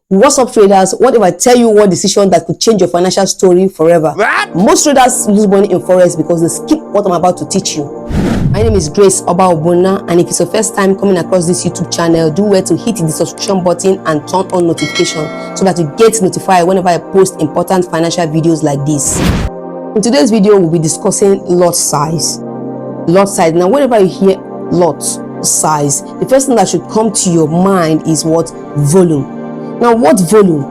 What's up, traders? What if I tell you one decision that could change your financial story forever? What? Most traders lose money in Forex because they skip what I'm about to teach you. My name is Grace Oba-Obuna, and if it's your first time coming across this YouTube channel, do well to hit the subscription button and turn on notification so that you get notified whenever I post important financial videos like this. In today's video, we'll be discussing lot size. Lot size. Now, whenever you hear lot size, the first thing that should come to your mind is what? Volume. Now, what volume?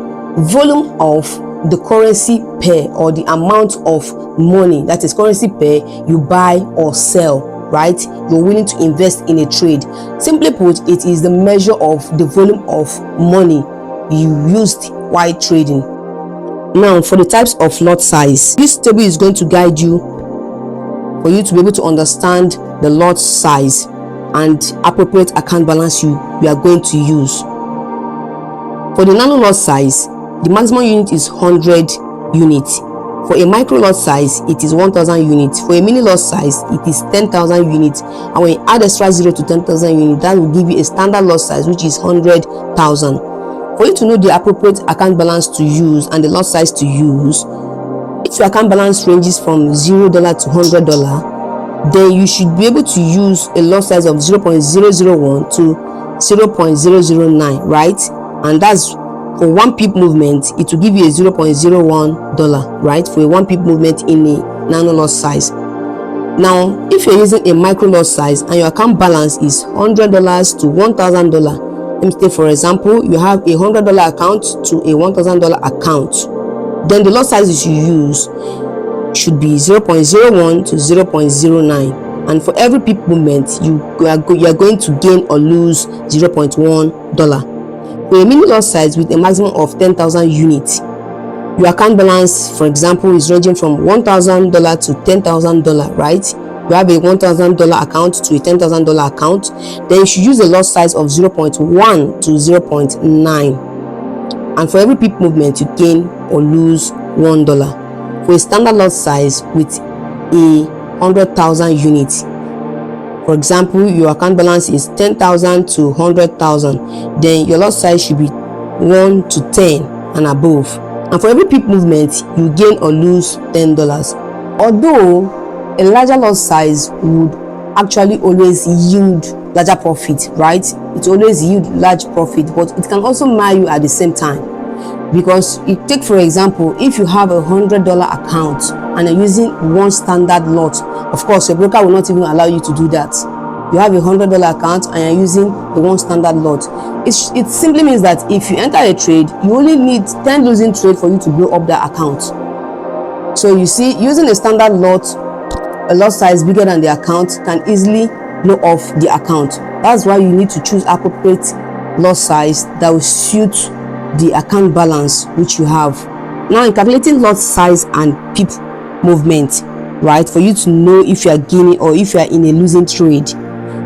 Volume of the currency pair, or the amount of money, that is currency pair, you buy or sell, right? You're willing to invest in a trade. Simply put, it is the measure of the volume of money you used while trading. Now, for the types of lot size, this table is going to guide you for you to be able to understand the lot size and appropriate account balance you are going to use. For the nano lot size, the maximum unit is 100 units. For a micro lot size, it is 1000 units. For a mini lot size, it is 10,000 units. And when you add extra 0 to 10,000 units, that will give you a standard lot size, which is 100,000. For you to know the appropriate account balance to use and the lot size to use, if your account balance ranges from $0 to $100, then you should be able to use a lot size of 0.001 to 0.009, right? And that's for 1 pip movement, it will give you a $0.01, right? For a 1 pip movement in a nano lot size. Now, if you're using a micro lot size and your account balance is $100 to $1,000, let me say, for example, you have a $100 account to a $1,000 account, then the lot size you should use should be 0.01 to 0.09. And for every pip movement, you are going to gain or lose $0.1. For a mini lot size with a maximum of 10,000 units, your account balance, for example, is ranging from $1,000 to $10,000, right? You have a $1,000 account to a $10,000 account, then you should use a lot size of 0.1 to 0.9. And for every pip movement, you gain or lose $1. For a standard lot size with a 100,000 units, for example, your account balance is 10,000 to 100,000, then your lot size should be 1 to 10 and above. And for every pip movement, you gain or lose $10. Although a larger lot size would actually always yield larger profit, right? It always yield large profit, but it can also mar you at the same time. Because you take, for example, if you have a $100 account and you're using one standard lot, of course your broker will not even allow you to do that. You have a $100 account and you're using the one standard lot. It simply means that if you enter a trade, you only need 10 losing trade for you to blow up that account. So you see, using a standard lot, a lot size bigger than the account can easily blow off the account. That's why you need to choose appropriate lot size that will suit the account balance which you have. Now, in calculating lot size and pip movement, right, for you to know if you are gaining or if you are in a losing trade,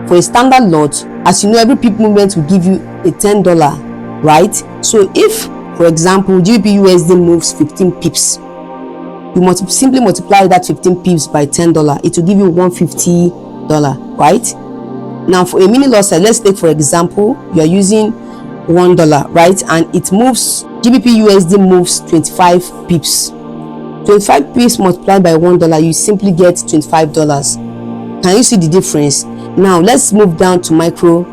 for a standard lot, as you know, every pip movement will give you a $10, right? So if, for example, GBP USD moves 15 pips, you must simply multiply that 15 pips by $10. It will give you $150, right? Now, for a mini lot size, let's take, for example, you are using $1, right? And it moves, GBP USD moves 25 pips. 25 pips multiplied by $1, you simply get $25. Can you see the difference? Now, let's move down to micro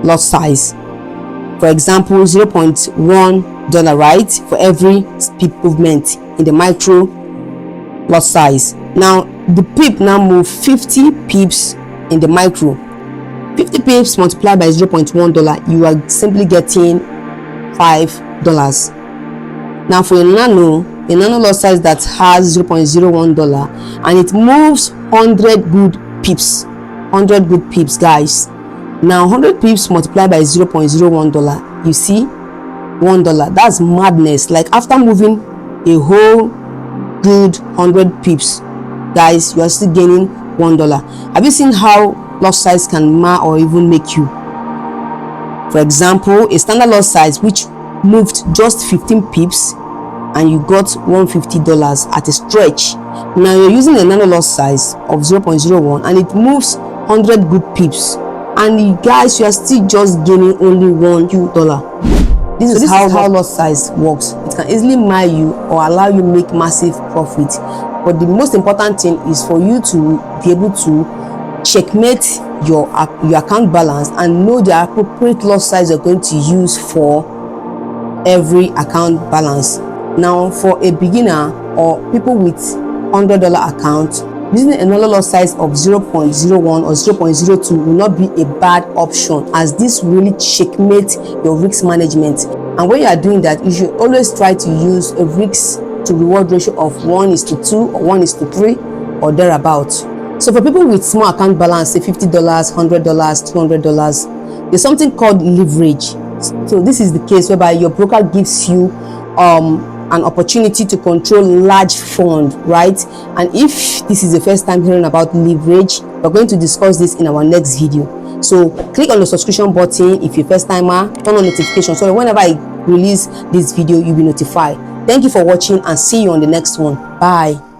lot size. For example, $0.1, right? For every pip movement in the micro lot size. Now, the pip now move 50 pips in the micro. 50 pips multiplied by $0.1, you are simply getting $5. Now, for a nano lot size that has $0.01 and it moves 100 good pips. 100 good pips, guys. Now, 100 pips multiplied by $0.01, you see, $1. That's madness. Like, after moving a whole good 100 pips, guys, you are still gaining $1. Have you seen how lot size can mar or even make you? For example, a standard lot size which moved just 15 pips and you got $150 at a stretch. Now you're using a nano lot size of 0.01 and it moves 100 good pips, and you guys, you are still just gaining only $1. This is how lot size works. It can easily mile you or allow you make massive profit, but the most important thing is for you to be able to checkmate your account balance and know the appropriate lot size you're going to use for every account balance. Now, for a beginner or people with $100 account, using another lot size of 0.01 or 0.02 will not be a bad option, as this really checkmates your risk management. And when you are doing that, you should always try to use a risk to reward ratio of 1:2 or 1:3 or thereabout. So for people with small account balance, say $50, $100, $200, there's something called leverage. So this is the case whereby your broker gives you an opportunity to control large fund, right? And if this is the first time hearing about leverage, we're going to discuss this in our next video. So click on the subscription button if you're first timer, turn on notifications so whenever I release this video you'll be notified. Thank you for watching and see you on the next one. Bye.